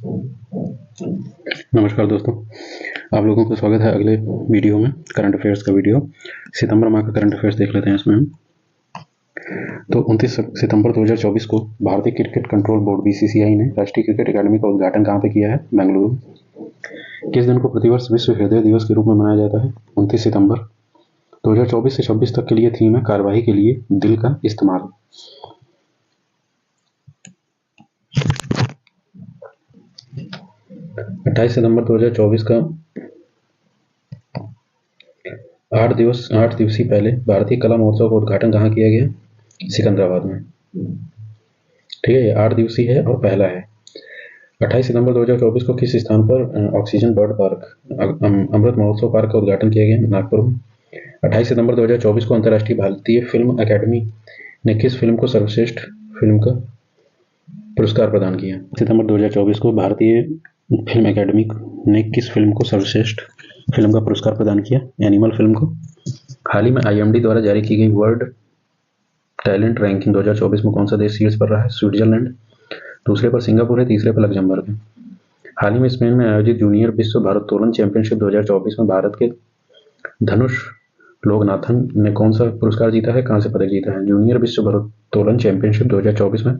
नमस्कार दोस्तों, आप लोगों का स्वागत है अगले वीडियो में। करंट अफेयर्स का वीडियो, सितंबर माह का करंट अफेयर्स देख लेते हैं इसमें हम। तो 29 सितंबर 2024 को भारतीय क्रिकेट कंट्रोल बोर्ड बीसीसीआई ने राष्ट्रीय क्रिकेट अकादमी का उद्घाटन कहाँ पे किया है? बेंगलुरु। किस दिन को प्रतिवर्ष विश्व हृदय दिवस के रूप में मनाया जाता है? 29 सितंबर। 2024 से 26 तक के लिए थीम है कार्यवाही के लिए दिल का इस्तेमाल। 28 सितंबर 2024 का 8 दिवसीय पहले भारतीय कला महोत्सव का उद्घाटन कहाँ किया गया? सिकंदराबाद में। ठीक है, ये 8 दिवसीय है और पहला है। 28 सितंबर 2024 को किस स्थान पर oxygen bird park Amrit Mahotsav park का उद्घाटन किया गया? नागपुर में। 28 सितंबर 2024 को अंतर्राष्ट्रीय भारतीय फिल्म अकादमी ने किस फिल्म को सर्वश्रेष्ठ फिल्म का पुरस्कार प्रदान किया? सितंबर 2024 को भारतीय फिल्म अकादमी ने किस फिल्म को सर्वश्रेष्ठ फिल्म का पुरस्कार प्रदान किया? एनिमल फिल्म को। हाल ही में आईएमडी द्वारा जारी की गई वर्ल्ड टैलेंट रैंकिंग 2024 में कौन सा देश शीर्ष पर रहा है? स्विट्जरलैंड। दूसरे पर सिंगापुर है, तीसरे पर लग्जमबर्ग है। हाल ही में स्पेन में आयोजित जूनियर विश्व भारोत्तोलन चैंपियनशिप 2024 में भारत के धनुष लोगनाथन ने कौन सा पुरस्कार जीता है? कहां से पदक जीता है? जूनियर विश्व भारोत्तोलन चैंपियनशिप 2024 में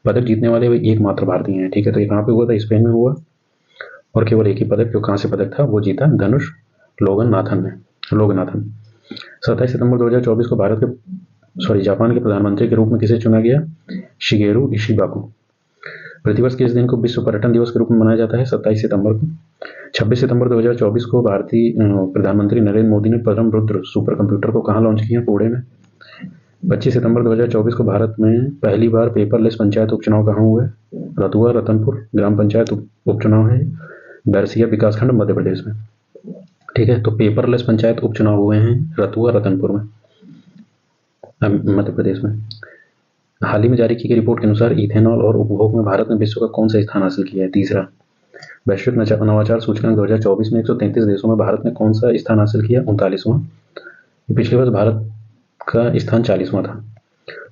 पदक जीतने वाले वे एकमात्र भारतीय हैं। ठीक है, तो ये कहाँ पे हुआ था? स्पेन में हुआ, और केवल एक ही पदक जो कहाँ से पदक था वो जीता धनुष लोगनाथन ने। 27 सितंबर 2024 को जापान के प्रधानमंत्री के रूप में किसे चुना गया? शिगेरू इशिबाको। प्रतिवर्ष किस दिन को विश्व पर्यटन दिवस के रूप में मनाया जाता है? 27 सितंबर को। 26 सितंबर 2024 को भारतीय प्रधानमंत्री नरेंद्र मोदी ने परम रुद्र सुपर कंप्यूटर को कहाँ लॉन्च किया? पुणे में। 25 सितंबर 2024 को भारत में पहली बार पेपरलेस पंचायत उपचुनाव कहाँ हुए? रतुआ रतनपुर ग्राम पंचायत उपचुनाव है बैरसिया विकासखंड मध्य प्रदेश में। ठीक है, तो पेपरलेस पंचायत उपचुनाव हुए हैं रतुआ रतनपुर में मध्य प्रदेश में। हाल ही में जारी की गई रिपोर्ट के अनुसार इथेनॉल और उपभोग में भारत ने विश्व का कौन सा स्थान हासिल किया है? तीसरा। वैश्विक नवाचार सूचकांक 2024 में 133 देशों में भारत ने कौन सा स्थान हासिल किया? 39वां। पिछले वर्ष भारत का स्थान 40वां था।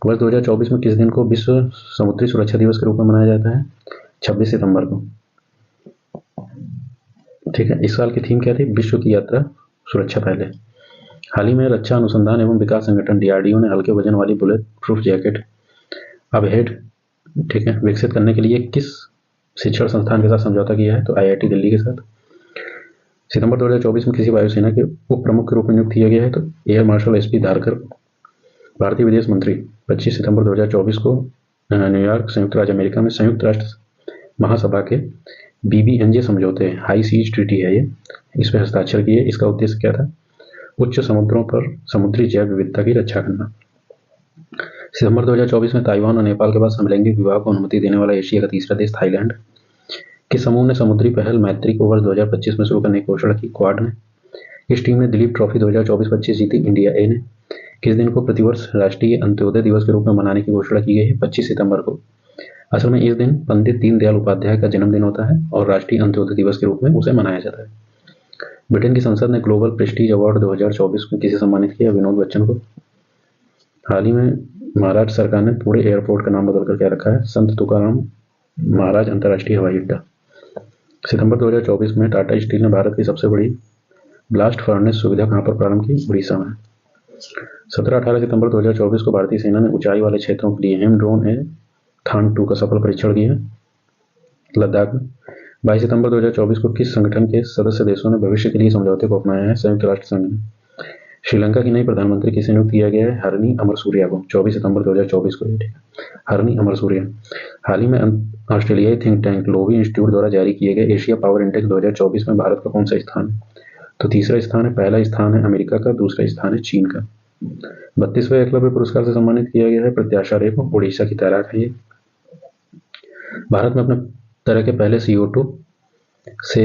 वर्ष 2024 में किस दिन को विश्व समुद्री सुरक्षा दिवस के रूप में मनाया जाता है? 26 सितंबर को। ठीक है, इस साल की थीम क्या थी? विश्व की यात्रा सुरक्षा पहले। हाल ही में रक्षा अनुसंधान एवं विकास संगठन डीआरडीओ ने हल्के वजन वाली बुलेट प्रूफ जैकेट अबहेड ठीक है विकसित करने के लिए किस शिक्षण संस्थान के साथ समझौता किया है? तो आईआईटी दिल्ली के साथ। सितंबर 2024 में किसी वायुसेना के उप प्रमुख के रूप में नियुक्त किया गया है? तो एयर मार्शल एसपी धारकर। भारतीय विदेश मंत्री 25 सितंबर 2024 को न्यूयॉर्क संयुक्त राज्य अमेरिका में संयुक्त राष्ट्र महासभा के बीबीएनजे समझौते हाई सीज ट्रीटी है ये, इस पर हस्ताक्षर किए। इसका उद्देश्य क्या था? उच्च समुद्रों पर समुद्री जैव विविधता की रक्षा करना। सितंबर 2024 में ताइवान और नेपाल के बाद समलैंगिक विवाह को अनुमति देने वाला एशिया का तीसरा देश थाईलैंड। किस समूह ने समुद्री पहल मैत्री को वर्ष 2025 में शुरू करने की घोषणा की? क्वाड ने। इस टीम ने दिलीप ट्रॉफी 2024-25 जीती? इंडिया ए ने। किस दिन को प्रतिवर्ष राष्ट्रीय अंत्योदय दिवस के रूप में मनाने की घोषणा की गई है? 25 सितंबर को। असल में इस दिन पंडित दीनदयाल उपाध्याय का जन्मदिन होता है और राष्ट्रीय अंत्योदय दिवस के रूप में उसे मनाया जाता है। ब्रिटेन की संसद ने ग्लोबल प्रेस्टीज अवार्ड 2024 में किसे सम्मानित किया? विनोद बच्चन को। हाल ही में महाराष्ट्र सरकार ने पुणे एयरपोर्ट का नाम बदलकर क्या रखा है? संत तुकाराम महाराज अंतर्राष्ट्रीय हवाई अड्डा। सितंबर 2024 में टाटा स्टील ने भारत की सबसे बड़ी ब्लास्ट फर्नेस सुविधा कहां पर प्रारंभ की? उड़ीसा में। 17-18 सितंबर 2024 को भारतीय सेना ने ऊंचाई वाले क्षेत्रों के लिए हेम ड्रोन ए थान 2 का सफल परीक्षण किया लद्दाख में। 22 सितंबर 2024 को किस संगठन के सदस्य देशों ने भविष्य के लिए समझौते को अपनाया है? संयुक्त राष्ट्र संघ ने। श्रीलंका की नई प्रधानमंत्री किसे नियुक्त किया गया है? हरनी अमरसूरिया को। 24 सितंबर 2024 को। ठीक है, हरनी अमरसूरिया। हाल ही में ऑस्ट्रेलियाई थिंक टैंक लोवी इंस्टीट्यूट द्वारा जारी किए गए एशिया पावर इंडेक्स 2024 में भारत का कौन सा स्थान है? तो तीसरा स्थान है। पहला स्थान है अमेरिका का, दूसरा स्थान है चीन का। 32वें एकलव्य पुरस्कार से सम्मानित किया गया है प्रत्याशा रे को। उड़ीसा की तैराक है ये। भारत में अपने तरह के पहले CO2 से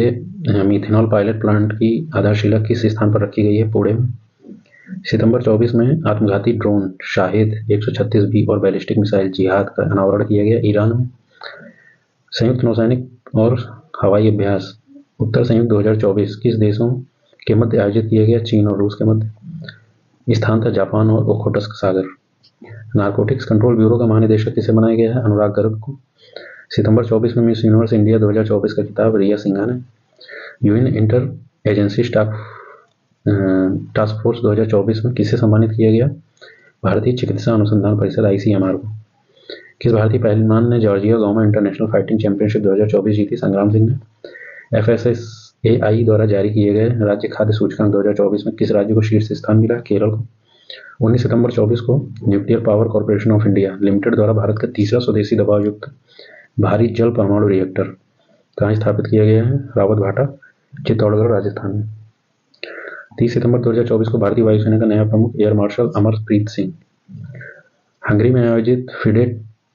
मिथेनॉल पायलट प्लांट की आधारशिला किस स्थान पर रखी गई है? पुणे में। सितंबर 24 में आत्मघाती ड्रोन शाहिद 136B और बैलिस्टिक मिसाइल जिहाद का अनावरण किया गया ईरान में। संयुक्त नौसैनिक और हवाई अभ्यास उत्तर संयुक्त 2024 किस देशों के मध्य आयोजित किया गया? चीन और रूस के मध्य। स्थान था जापान और ओखोटस्क सागर। नारकोटिक्स कंट्रोल ब्यूरो का महानिदेशक किसे बनाया गया है? अनुराग गर्ग को। सितंबर 24 में मिस यूनिवर्स इंडिया 2024 का खिताब रिया सिन्हा ने। UN inter agency task force 2024 में किसे सम्मानित किया गया? भारतीय चिकित्सा अनुसंधान परिषद ICMR को। किस भारतीय पहलवान ने जॉर्जिया गांव में इंटरनेशनल फाइटिंग चैंपियनशिप 2024 जीती? संग्राम सिंह ने। FSSAI द्वारा जारी किए गए राज्य खाद्य सूचकांक 2024 में किस राज्य को शीर्ष स्थान मिला? केरल को। 19 सितंबर 24 को nuclear power corporation of India limited द्वारा भारत का तीसरा स्वदेशी दबाव युक्त भारी जल परमाणु रिएक्टर कहाँ स्थापित किया गया है? रावतभाटा, चित्तौड़गढ़, राजस्थान में। 30 सितंबर 2024 को भारतीय वायुसेना का नया प्रमुख air marshal Amarpreet Singh. Hungary में आयोजित FIDE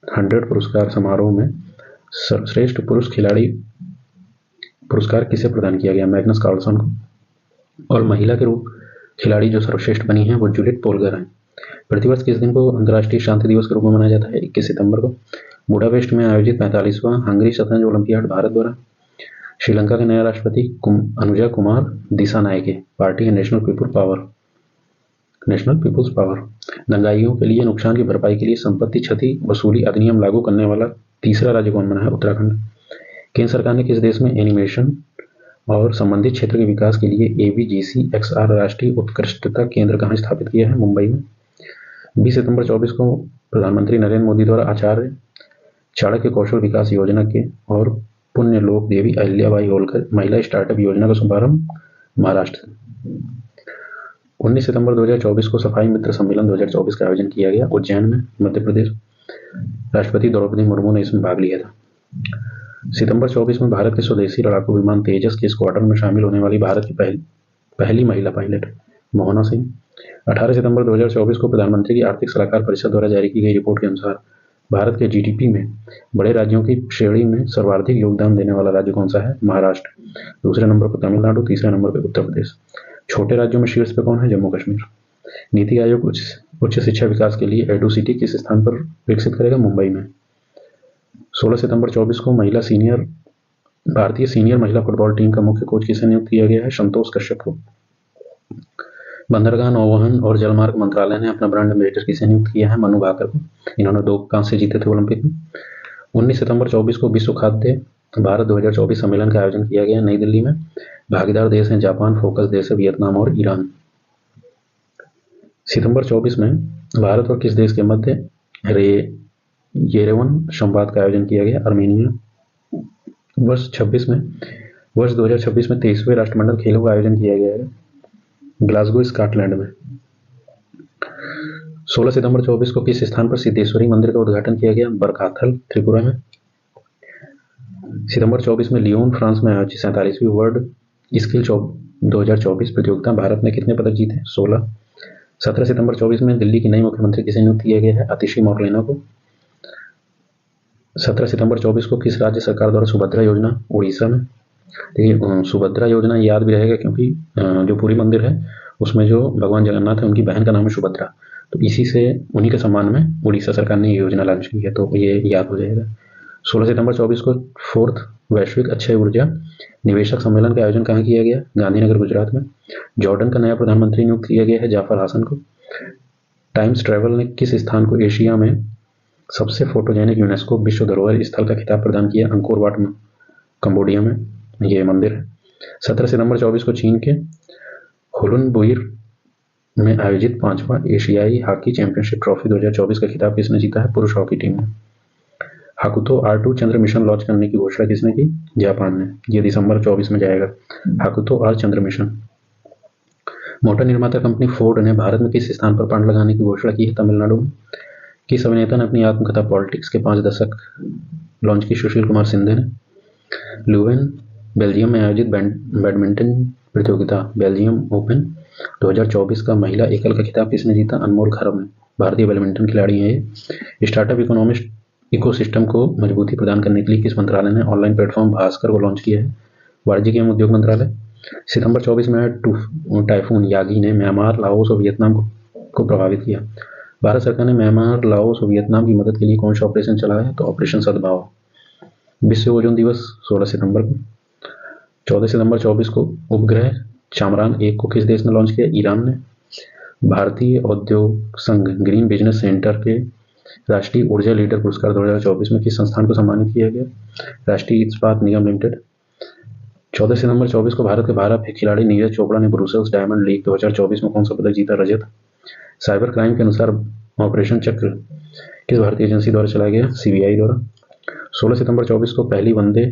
100 पुरस्कार समारोह में सर्वश्रेष्ठ पुरुष खिलाड़ी पुरस्कार किसे प्रदान किया गया? मैग्नस कार्लसन को। और महिला के रूप खिलाड़ी जो सर्वश्रेष्ठ बनी है वो जूलियट पोलगर हैं। प्रतिवर्ष किस दिन को अंतर्राष्ट्रीय शांति दिवस के रूप में मनाया जाता है? 21 सितंबर को। बुडापेस्ट में आयोजित 45वां हंगरी शतरंज ओलंपियाड भारत द्वारा। श्रीलंका के नया राष्ट्रपति अनुजा कुमार दिसानायके। पार्टी है नेशनल पीपुल्स पावर। दंगाइयों के लिए नुकसान की भरपाई के लिए संपत्ति क्षति वसूली अधिनियम लागू करने वाला तीसरा राज्य कौन बना है? उत्तराखंड। केंद्र सरकार ने किस देश में एनिमेशन और संबंधित क्षेत्र के विकास के लिए ABGCXR राष्ट्रीय उत्कृष्टता केंद्र कहाँ स्थापित किया है? मुंबई में। 20 सितंबर 24 को प्रधानमंत्री नरेंद्र मोदी द्वारा आचार्य चाणक्य कौशल विकास योजना के और पुण्य लोक देवी अहिल्याबाई होलकर महिला स्टार्टअप योजना का शुभारंभ महाराष्ट्र। 19 सितंबर 2024 को सफाई मित्र सम्मेलन 2024 का आयोजन किया गया उज्जैन में, मध्य प्रदेश। राष्ट्रपति द्रौपदी मुर्मू ने इसमें भाग लिया था। सितंबर 24 में भारत के स्वदेशी लड़ाकू विमान तेजस के स्क्वाड्रन में शामिल होने वाली भारत की पहली महिला पायलट मोहना सिंह। 18 सितंबर 2024 को प्रधानमंत्री की आर्थिक सलाहकार परिषद द्वारा जारी की गई रिपोर्ट के अनुसार भारत के GDP में बड़े राज्यों की श्रेणी में सर्वाधिक योगदान देने वाला राज्य कौन सा है? महाराष्ट्र। दूसरे नंबर पर तमिलनाडु, तीसरे नंबर पर उत्तर प्रदेश। छोटे राज्यों में शीर्ष पे कौन है? जम्मू कश्मीर। नीति आयोग उच्च शिक्षा विकास के लिए EDUCITY किस स्थान पर विकसित करेगा? मुंबई में। 16 सितंबर 24 को भारतीय सीनियर महिला फुटबॉल टीम का मुख्य कोच किसे नियुक्त किया गया है? संतोष कश्यप को। बंदरगाह, नौवहन और जलमार्ग मंत्रालय ने अपना ब्रांड एम्बेसडर किसे नियुक्त किया है? मनु भाकर को। इन्होंने 2 कांस्य जीते थे ओलंपिक में। 19 सितंबर 24 को विश्व खाद्य भारत 2024 सम्मेलन का आयोजन किया गया नई दिल्ली में। भागीदार देश हैं जापान, फोकस देश है वियतनाम और ईरान। सितंबर 24 में भारत और किस देश के मध्य येरेवन संवाद का आयोजन किया गया? आर्मेनिया। वर्ष 2026 में 23वें राष्ट्रमंडल खेलों का आयोजन किया गया है ग्लासगो, स्कॉटलैंड में। 16 सितंबर 24 को किस स्थान पर सिद्धेश्वरी मंदिर का उद्घाटन किया गया? बरकाथल, त्रिपुरा में। सितंबर 24 में लियोन, फ्रांस में आयोजित 47वीं वर्ल्ड स्किल 2024 प्रतियोगिता भारत ने कितने पदक जीते? 16। 17 सितंबर 24 में दिल्ली की नई मुख्यमंत्री किसे नियुक्त किया गया है? आतिशी मॉर्लेना को। 17 सितंबर 24 को किस राज्य सरकार द्वारा सुभद्रा योजना? उड़ीसा में। देखिए सुभद्रा योजना याद भी रहेगा क्योंकि जो पुरी मंदिर है उसमें जो भगवान जगन्नाथ है उनकी बहन का नाम है सुभद्रा, तो इसी से उन्हीं के सम्मान में उड़ीसा सरकार ने ये योजना लॉन्च की है, तो ये याद हो जाएगा। 16 सितंबर 24 को 4th वैश्विक अक्षय ऊर्जा निवेशक सम्मेलन का आयोजन कहाँ किया गया? गांधीनगर, गुजरात में। जॉर्डन का नया प्रधानमंत्री नियुक्त किया गया है जाफर हासन को। टाइम्स ट्रैवल ने किस स्थान को एशिया में सबसे फोटोजेनिक यूनेस्को विश्व धरोहर स्थल का खिताब प्रदान किया? अंकोर वाट में, कंबोडिया में ये मंदिर है। 17 सितंबर 24 को चीन के हुलुनबुइर में आयोजित 5वां एशियाई हॉकी चैंपियनशिप ट्रॉफी 2024 का खिताब किसने जीता है? पुरुष हॉकी टीम ने। हाकुतो R2 चंद्र मिशन लॉन्च करने की घोषणा किसने की? जापान ने। ये दिसंबर 24 में जाएगा हाकुतो R चंद्र मिशन। मोटर निर्माता कंपनी फोर्ड ने भारत में किस स्थान पर प्लांट लगाने की घोषणा की है? तमिलनाडु में। किस अभिनेता ने अपनी आत्मकथा पॉलिटिक्स के 5 दशक लॉन्च की? सुशील कुमार सिंधे ने। ल्यूवेन, बेल्जियम में आयोजित बैडमिंटन प्रतियोगिता बेल्जियम ओपन 2024 का महिला एकल का खिताब किसने जीता? अनमोल खरब ने। भारतीय बैडमिंटन खिलाड़ी हैं ये। स्टार्टअप इकोसिस्टम को मजबूती प्रदान करने के लिए किस मंत्रालय ने ऑनलाइन प्लेटफॉर्म भास्कर को लॉन्च किया है? वाणिज्य एवं उद्योग मंत्रालय। सितंबर 24 में टाइफून यागी ने म्यांमार, लाओस और वियतनाम को प्रभावित किया। भारत सरकार ने म्यांमार, लाओस और वियतनाम की मदद के लिए कौन सा ऑपरेशन चलाया है? तो ऑपरेशन सद्भाव। विश्व ओजोन दिवस 16 सितंबर को। 14 सितंबर 24 को उपग्रह चामरान-1 को किस देश ने लॉन्च किया? ईरान ने। भारतीय औद्योग संघ ग्रीन बिजनेस सेंटर के राष्ट्रीय ऊर्जा लीडर पुरस्कार 2024 में किस संस्थान को सम्मानित किया गया? राष्ट्रीय इस्पात निगम लिमिटेड। 14 सितंबर 24 को भारत के 12 खिलाड़ी नीरज चोपड़ा ने ब्रुसेल्स डायमंड लीग 2024 में कौन सा पदक जीता? रजत। साइबर क्राइम के अनुसार ऑपरेशन चक्र किस भारतीय एजेंसी द्वारा चलाया गया? सीबीआई द्वारा। 16 सितंबर 24 को पहली वंदे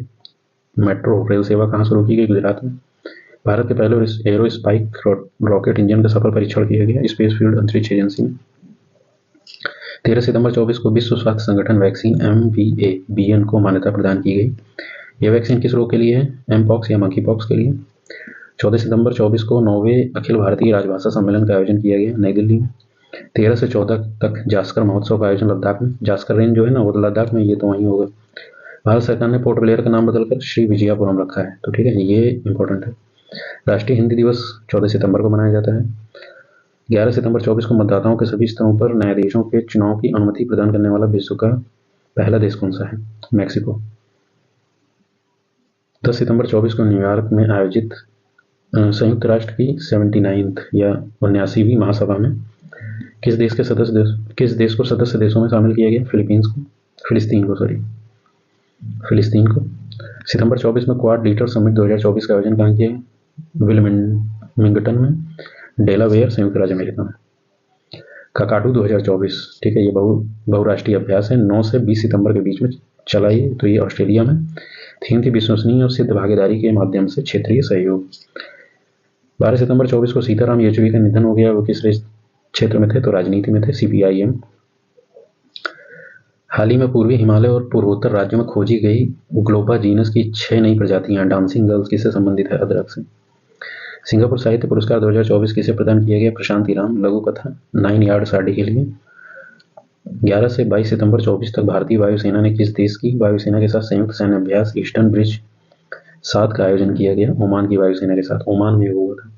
मेट्रो रेल सेवा कहाँ शुरू की गई? गुजरात में। भारत के पहले एरो स्पाइक रॉकेट इंजन का सफल परीक्षण किया गया स्पेस फील्ड अंतरिक्ष एजेंसी में। 13 सितंबर 24 को विश्व स्वास्थ्य संगठन वैक्सीन MVABN को मान्यता प्रदान की गई। यह वैक्सीन किस रोग के लिए है? एमपॉक्स या मंकी पॉक्स के लिए। 14 सितंबर 24 को 9वें अखिल भारतीय राजभाषा सम्मेलन का आयोजन किया गया नई दिल्ली में। 13 से 14 तक जास्कर महोत्सव का आयोजन लद्दाख में। जास्कर रेंज जो है ना, वो लद्दाख में, ये तो वहीं होगा। भारत सरकार ने पोर्ट ब्लेयर का नाम बदलकर श्री विजयापुरम रखा है, तो ठीक है, ये इंपॉर्टेंट है। राष्ट्रीय हिंदी दिवस 14 सितंबर को मनाया जाता है। 11 सितंबर 24 को मतदाताओं के सभी स्तरों पर न्यायाधीशों के चुनाव की अनुमति प्रदान करने वाला विश्व का पहला देश कौन सा है? मैक्सिको। 10 सितंबर 24 को न्यूयॉर्क में आयोजित संयुक्त राष्ट्र की 79th या 79वीं महासभा में किस देश को सदस्य देशों में शामिल किया गया? फिलिस्तीन को। सितंबर 24 में क्वाड लीडर समिट 2024 का आयोजन कहाँ किया गया? विल्मिंगटन में, डेलावेयर, संयुक्त राज्य अमेरिका में। काकाडू 2024, ठीक है, ये बहुराष्ट्रीय अभ्यास है। 9 से 20 सितंबर के बीच में चला ये, तो ये ऑस्ट्रेलिया में। थीम थी विश्वसनीय और सिद्ध भागीदारी के माध्यम से क्षेत्रीय सहयोग। 12 सितंबर 24 को सीताराम येचुरी का निधन हो गया। वो किस क्षेत्र में थे? तो राजनीति में थे, CPIM। हाल ही में पूर्वी हिमालय और पूर्वोत्तर राज्यों में खोजी गई ग्लोबा जीनस की 6 नई प्रजातियां डांसिंग गर्ल्स किससे संबंधित है? अदरक से। सिंगापुर साहित्य पुरस्कार 2024 किसे प्रदान किया गया? प्रशांत ईराम, लघु कथा 9 यार्ड साड़ी के लिए। 11 से 22 सितंबर 24 तक भारतीय वायुसेना ने किस देश की वायुसेना के साथ संयुक्त सैन्य अभ्यास ईस्टर्न ब्रिज 7 का आयोजन किया गया? ओमान की वायुसेना के साथ, ओमान में हुआ था।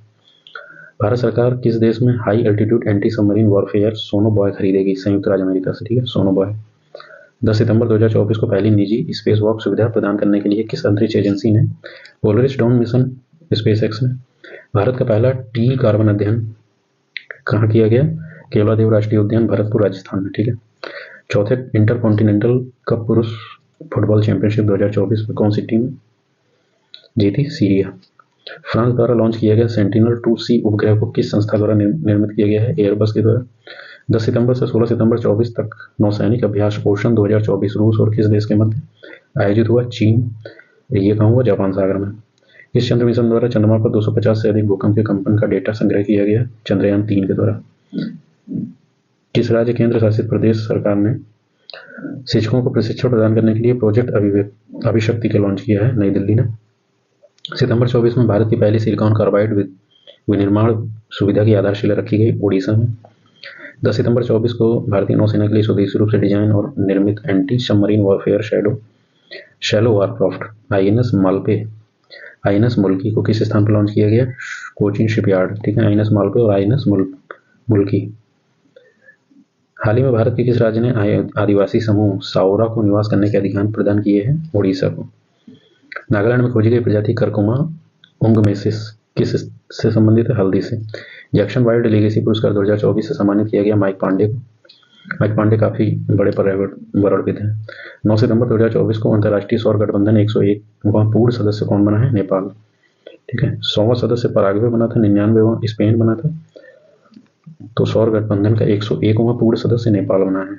भारत सरकार किस देश में high altitude anti submarine warfare sonobuoy खरीदेगी? संयुक्त राज्य अमेरिका से, ठीक है, सोनोबॉय। 10 सितंबर 2024 को पहली निजी स्पेस वॉक सुविधा प्रदान करने के लिए किस अंतरिक्ष एजेंसी ने पोलरिस डाउन मिशन स्पेसएक्स ने भारत का पहला टील कार्बन अध्ययन कहाँ किया गया? केवलादेव राष्ट्रीय उद्यान, भरतपुर, राजस्थान में, ठीक है। चौथे इंटरकॉन्टिनेंटल कप पुरुष फुटबॉल चैंपियनशिप 2024 में कौन सी टीम जीती? सीरिया। फ्रांस द्वारा लॉन्च किया गया सेंटिनल-2C उपग्रह को किस संस्था द्वारा निर्मित किया गया है? एयरबस के द्वारा। 10 सितंबर से 16 सितंबर 24 तक नौसैनिक अभ्यास ओशन 2024 रूस और किस देश के मध्य आयोजित हुआ? चीन। ये कहाँ हुआ? जापान सागर में। इस चंद्र मिशन द्वारा चंद्रमा पर 250 से अधिक भूकंप के कंपन का डेटा संग्रह किया गया चंद्रयान 3 के द्वारा। किस राज्य केंद्र शासित प्रदेश सरकार ने शिक्षकों को प्रशिक्षण प्रदान करने के लिए प्रोजेक्ट अभिशक्ति का लॉन्च किया है? नई दिल्ली ने। सितंबर 24 में भारत की पहली सिलिकॉन कार्बाइड विनिर्माण सुविधा की आधारशिला रखी गई ओडिशा में। 10 सितंबर 24 को भारतीय नौसेना के लिए स्वदेशी रूप से डिजाइन और निर्मित anti submarine warfare shallow Warcraft INS मुल्की को किस स्थान पर लॉन्च किया गया? कोचीन शिपयार्ड, ठीक है, आईएनएस मालपे और आईएनएस मुल्की। हाल ही में भारत के किस राज्य ने आदिवासी समूह साओरा को निवास करने के अधिकार प्रदान किए हैं? ओडिशा को। नागालैंड में खोजी गई प्रजाति करकुमा उंगमेसिस किस से संबंधित है? हल्दी से। जैक्सन वाइल्ड लेगेसी पुरस्कार 2024 से सम्मानित किया गया माइक पांडे को। माइक पांडे काफी बड़े पर्यावरणविद हैं। 9 सितंबर 2024 को अंतर्राष्ट्रीय सौर गठबंधन 101 पूर्ण सदस्य कौन बना है? नेपाल, ठीक है। 100वां सदस्य पराग्वे बना था, 99वां स्पेन बना था, तो सौर गठबंधन का 101वां पूर्ण सदस्य नेपाल बना है।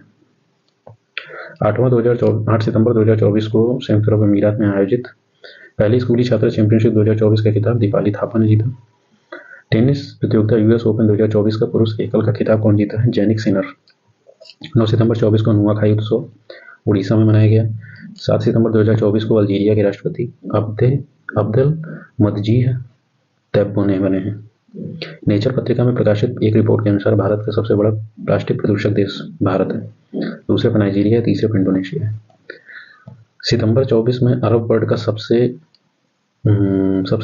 8 सितंबर 2024 को संयुक्त अरब अमीरात में आयोजित पहली स्कूली छात्र चैंपियनशिप 2024 का खिताब दीपाली थापा ने जीता। टेनिस प्रतियोगिता US ओपन 2024 का पुरुष एकल का खिताब कौन जीता है? Jannik Sinner. 9 सितंबर 24 को नुआखाई उत्सव उड़ीसा में मनाया गया। 7 सितंबर 2024 को अल्जीरिया के राष्ट्रपति अब्देल मजीह तेब्बोने बने हैं। नेचर पत्रिका में प्रकाशित एक रिपोर्ट के अनुसार भारत का सबसे बड़ा प्लास्टिक प्रदूषक देश भारत है, दूसरे पर नाइजीरिया है, तीसरे पर इंडोनेशिया है। सितंबर 24 में अरब वर्ल्ड का सबसे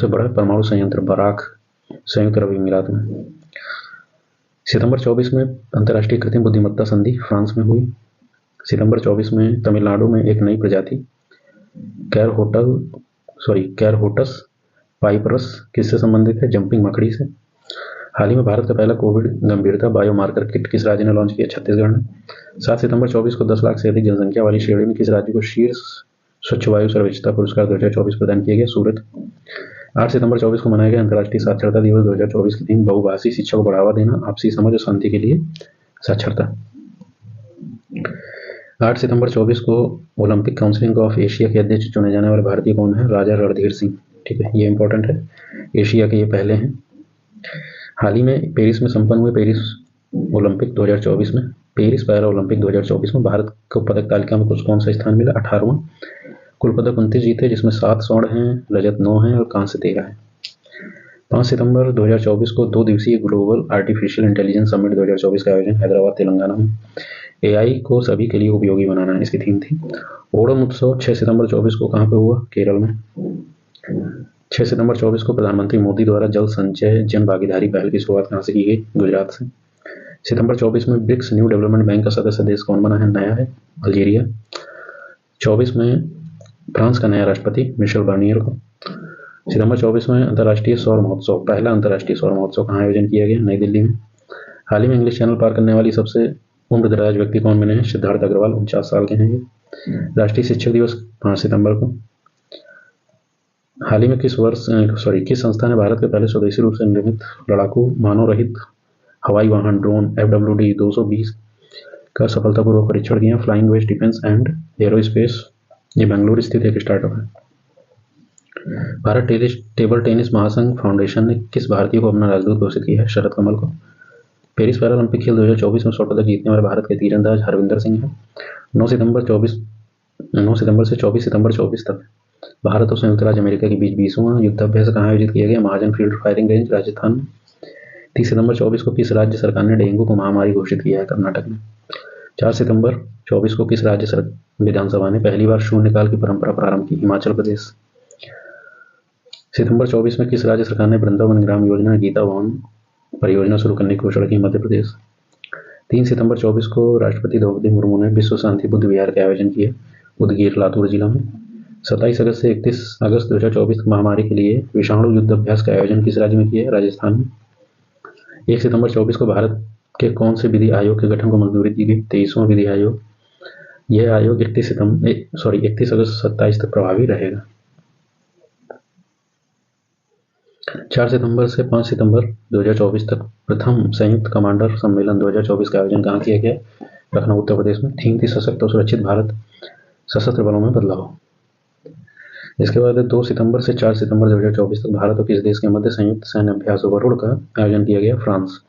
बड़ा परमाणु संयंत्र बराक संयुक्त अरब अमीरात में। सितंबर 24 में अंतर्राष्ट्रीय कृत्रिम बुद्धिमत्ता संधि फ्रांस में हुई। सितंबर 24 में तमिलनाडु में एक नई प्रजाति कैरहोटस पाइपरस किससे संबंधित है? जंपिंग मकड़ी से। हाल ही में भारत का पहला कोविड गंभीरता बायोमार्कर किट किस राज्य ने लॉन्च किया? छत्तीसगढ़ ने। 7 सितंबर 24 को 10 लाख से अधिक जनसंख्या वाली श्रेणी में किस राज्य को शीर्ष स्वच्छ वायु सर्वोच्चता पुरस्कार 2024 प्रदान किया गया? सूरत। 8 सितंबर 24 को मनाया गया अंतर्राष्ट्रीय साक्षरता दिवस 2024 की थीम बहुभाषी शिक्षा को बढ़ावा देना, आपसी समझ और शांति के लिए साक्षरता। 8 सितंबर 24 को ओलंपिक काउंसिल ऑफ एशिया के अध्यक्ष चुने जाने वाले भारतीय कौन है? राजा रणधीर सिंह। ठीक है, ये इंपॉर्टेंट है, एशिया के ये पहले हैं। हाल ही में पेरिस में संपन्न हुए पेरिस ओलंपिक 2024 में, पेरिस पैरा ओलंपिक 2024 में भारत को पदक तालिका में कौन सा स्थान मिला? 18वां। कुल पदक 29 जीते, जिसमें 7 स्वर्ण हैं, रजत 9 हैं और कांस्य 13 है। 5 सितंबर 2024 को 2 दिवसीय ग्लोबल आर्टिफिशियल इंटेलिजेंस समिट 2024 का आयोजन हैदराबाद तेलंगाना में। एआई को सभी के लिए उपयोगी बनाना इसकी थीम थी। ओणम उत्सव 6 सितंबर 24 को कहाँ पे हुआ? केरल में। 6 सितंबर 24 को प्रधानमंत्री मोदी द्वारा जल संचय जन भागीदारी पहल की शुरुआत कहाँ से की गई? गुजरात से। सितंबर 24 में ब्रिक्स न्यू डेवलपमेंट बैंक का सदस्य देश कौन बना है? नया है, अल्जीरिया। 24 में फ्रांस का नया राष्ट्रपति मिशेल बार्नियर को। सितंबर 24 में अंतर्राष्ट्रीय सौर महोत्सव, पहला अंतर्राष्ट्रीय सौर महोत्सव कहाँ आयोजन किया गया? नई दिल्ली में। हाल ही में इंग्लिश चैनल पार करने वाली सबसे उम्रदराज व्यक्ति कौन बने हैं? सिद्धार्थ अग्रवाल, 49 साल के हैं ये। राष्ट्रीय शिक्षक दिवस 5 सितंबर को। हाल ही में किस संस्था ने भारत के पहले स्वदेशी रूप से निर्मित लड़ाकू मानव रहित हवाई वाहन ड्रोन FWD 220 का सफलतापूर्वक परीक्षण किया? Flying west defence and aerospace, ये बेंगलुरु स्थित एक स्टार्टअप है। भारत टेबल टेनिस महासंघ फाउंडेशन ने किस भारतीय को अपना राजदूत घोषित किया है? शरद कमल को। पेरिस पैरालंपिक खेल 2024 में स्वर्ण पदक जीतने वाले भारत के तीरंदाज हरविंदर सिंह हैं। 9 सितंबर से 24 सितंबर 24 तक भारत और संयुक्त राज्य अमेरिका के बीच 20वां युद्धाभ्यास कहाँ आयोजित किया गया? महाजन फील्ड फायरिंग रेंज, राजस्थान में। 30 सितंबर 24 को किस राज्य सरकार ने डेंगू को महामारी घोषित किया है? कर्नाटक में। 4 सितंबर 24 को किस राज्य विधानसभा ने पहली बार शून्यकाल की परंपरा प्रारंभ की? हिमाचल प्रदेश। सितंबर 24 में किस राज्य सरकार ने वृंदावन ग्राम योजना गीता भवन परियोजना शुरू करने की घोषणा की? मध्य प्रदेश। 3 सितंबर 24 को राष्ट्रपति द्रौपदी मुर्मू ने विश्व शांति बुद्ध विहार के आयोजन किए उदगीर, लातूर जिला में। 27 अगस्त से 31 अगस्त 2024 तक महामारी के लिए विषाणु युद्धाभ्यास का आयोजन किस राज्य में किया? राजस्थान में। 1 सितंबर 24 को भारत के कौन से विधि आयोग के गठन को मंजूरी दी गई? 23वां विधि आयोग। यह आयोग 31 अगस्त 27 तक प्रभावी रहेगा। 4 सितंबर से 5 सितंबर 2024 तक प्रथम संयुक्त कमांडर सम्मेलन 2024 का आयोजन कहाँ किया गया? लखनऊ, उत्तर प्रदेश में। थीम थी सशक्त और सुरक्षित भारत, सशस्त्र बलों में बदलाव। इसके बाद 2 सितंबर से 4 सितंबर 2024 तक भारत और किस देश के मध्य संयुक्त सैन्य अभ्यास वरुण का आयोजन किया गया? फ्रांस।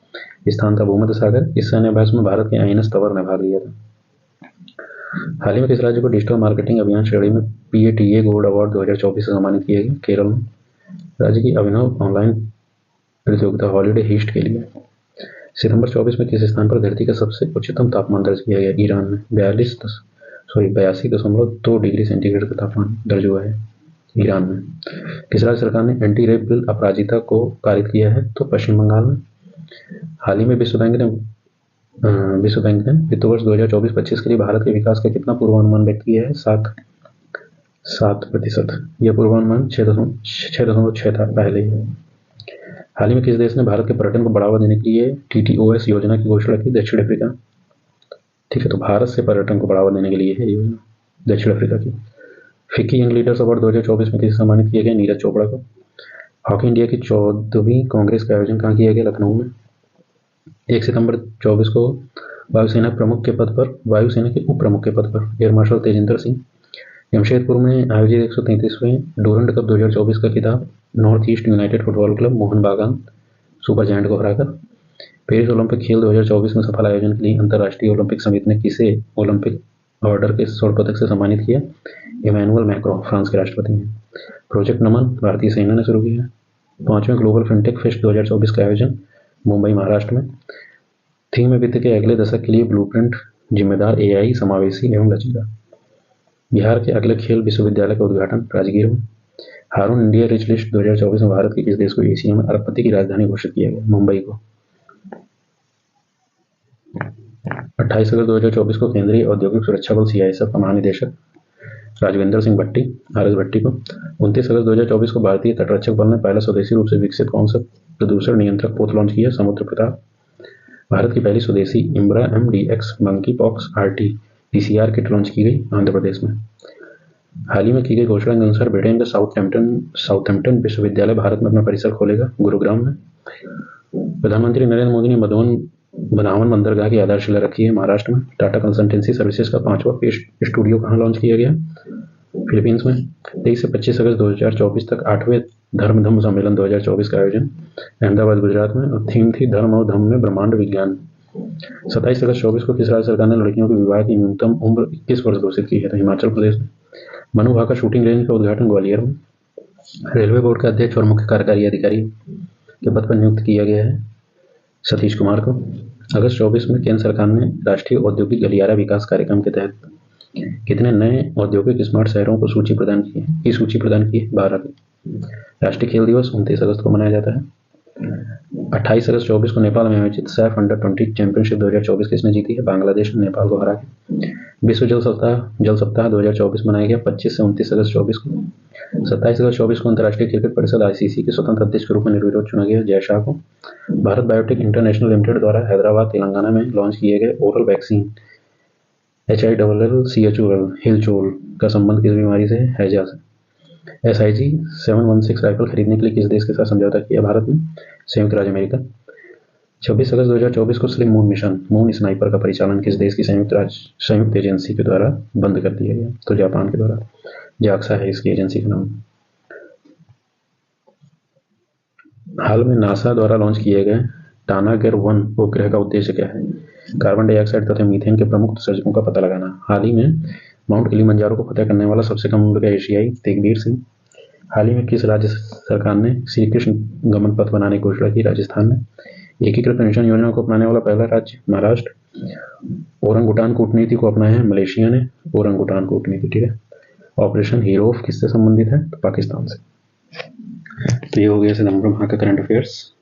स्थान था भूमध्य सागर। इस सैन्य अभ्यास में भारत के INS तंवर ने भाग लिया था। हाल ही में किस राज्य को डिजिटल मार्केटिंग अभियान श्रेणी में PATA गोल्ड अवार्ड 2024 से सम्मानित किया गया? केरल में। राज्य की अभिनव ऑनलाइन प्रतियोगिता हॉलीडे हीस्ट के लिए। सितंबर 24 में किस स्थान पर धरती का सबसे उच्चतम तापमान दर्ज किया गया? ईरान में। 82.2 डिग्री सेंटीग्रेड का तापमान दर्ज हुआ है ईरान में। किस राज्य सरकार ने एंटी रेप बिल अपराजिता को पारित किया है? तो पश्चिम बंगाल में। हाल ही में विश्व बैंक ने वित्त वर्ष 2024-25 के लिए भारत के विकास का कितना पूर्वानुमान व्यक्त किया है? 7%। यह पूर्वानुमान 6.6 था पहले ही। हाल ही में किस देश ने भारत के पर्यटन को बढ़ावा देने के लिए TTOS योजना की घोषणा की? दक्षिण अफ्रीका। ठीक है, तो भारत से पर्यटन को बढ़ावा देने के लिए है योजना दक्षिण अफ्रीका की। फिक्की यंग लीडर्स अवार्ड 2024 में किसे सम्मानित किया गया? नीरज चोपड़ा को। हॉकी इंडिया की 14वीं कांग्रेस का आयोजन कहाँ किया गया? लखनऊ में। 1 सितंबर 24 को वायुसेना के उप प्रमुख के पद पर एयर मार्शल तेजिंदर सिंह। जमशेदपुर में आयोजित 133वें डूरंड कप 2024 का खिताब north east United football club Mohan बागान सुपर जायंट को हराकर। पेरिस ओलंपिक खेल 2024 में सफल आयोजन के लिए अंतर्राष्ट्रीय ओलंपिक समिति ने किसे ओलंपिक ऑर्डर के स्वर्ण पदक से सम्मानित किया? इमैनुअल मैक्रों, फ्रांस के राष्ट्रपति हैं। प्रोजेक्ट नमन भारतीय सेना ने शुरू किया। 5वें ग्लोबल फिनटेक फेस्ट 2024 का आयोजन मुंबई, महाराष्ट्र में। थीम है वित्त के अगले दशक के लिए ब्लूप्रिंट, जिम्मेदार AI, समावेशी एवं लचीला। बिहार के अगले खेल विश्वविद्यालय का उद्घाटन राजगीर में। हारून इंडिया रिच लिस्ट 2024 में भारत के किस देश को एशिया में अरबपति की राजधानी घोषित किया गया? मुंबई को। 28 अगस्त 2024 को केंद्रीय औद्योगिक सुरक्षा बल CISF का महानिदेशक राजविंदर सिंह भट्टी RS भट्टी को। 29 अगस्त 2024 को भारतीय तटरक्षक बल ने पहला स्वदेशी रूप से विकसित कौन सा प्रदूषण नियंत्रक पोत लॉन्च किया? समुद्र प्रताप। भारत की पहली स्वदेशी इम्ब्रा MDX monkey pox RT PCR kit launch की गई आंध्र प्रदेश में। हाल ही में की गई घोषणा के अनुसार ब्रिटेन का साउथहैम्पटन विश्वविद्यालय भारत में अपना परिसर खोलेगा, गुरुग्राम में। प्रधानमंत्री नरेंद्र मोदी ने बधावन बंदरगाह की आधारशिला रखी है, महाराष्ट्र में। टाटा कंसल्टेंसी सर्विसेज का 5वां स्टूडियो कहाँ लॉन्च किया गया? फिलीपींस में। 23 से 25 अगस्त 2024 तक 8वें धर्म धम्म सम्मेलन 2024 का आयोजन अहमदाबाद, गुजरात में, और थीम थी धर्म और धम्म में ब्रह्मांड विज्ञान। 27 अगस्त 24 को किस राज्य सरकार ने लड़कियों के विवाह की न्यूनतम उम्र 21 वर्ष घोषित की है? तो हिमाचल प्रदेश में। मनु भाकर शूटिंग रेंज का उद्घाटन ग्वालियर में। रेलवे बोर्ड के अध्यक्ष और मुख्य कार्यकारी अधिकारी के पद पर नियुक्त किया गया है सतीश कुमार को। अगस्त 24 में केंद्र सरकार ने राष्ट्रीय औद्योगिक गलियारा विकास कार्यक्रम के तहत कितने नए औद्योगिक स्मार्ट शहरों को सूची प्रदान की है? 12 की। राष्ट्रीय खेल दिवस 29 अगस्त को मनाया जाता है। 28 अगस्त 24 को नेपाल में आयोजित सैफ अंडर-20 चैंपियनशिप 2024 किसने जीती है? बांग्लादेश ने नेपाल को हरा के। विश्व जल सप्ताह 2024 मनाया गया 25 से 29 अगस्त 24 को। 27 अगस्त 24 को अंतर्राष्ट्रीय क्रिकेट परिषद ICC के स्वतंत्र अध्यक्ष के रूप में निर्विरोध चुना गया जय शाह को। भारत बायोटेक इंटरनेशनल लिमिटेड द्वारा हैदराबाद, तेलंगाना में लॉन्च किए गए ओरल वैक्सीन HILLCHOL हिलचोल का संबंध किस बीमारी से है? हैजा से। SIG 716 राइफल खरीदने के लिए किस देश के साथ समझौता किया? भारत ने संयुक्त राज्य अमेरिका। 26 अगस्त 2024 को slim moon mission moon sniper का परिचालन किस देश की संयुक्त एजेंसी के द्वारा बंद कर दिया गया? तो जापान के द्वारा। जाक्सा है इसकी एजेंसी का नाम। हाल में नासा द्वारा लॉन्च किए गए टानागर 1 उपग्रह का उद्देश्य क्या है? कार्बन डाइऑक्साइड तथा मीथेन के प्रमुख उत्सर्जकों का पता लगाना। हाल ही में माउंट किलिमंजारो को फतह करने वाला सबसे कम उम्र का एशियाई तेगबीर सिंह। हाल ही में किस राज्य सरकार ने श्री कृष्ण गमन पथ बनाने की घोषणा की? राजस्थान ने। एकीकृत पेंशन योजना को अपनाने वाला पहला राज्य? महाराष्ट्र। ओरंगुटान कूटनीति को अपनाया है मलेशिया ने। ओरंगुटान कूटनीति, ठीक है। ऑपरेशन हीरोफ किससे संबंधित है? तो पाकिस्तान से। तो ये हो गया सितंबर माह का करंट अफेयर्स।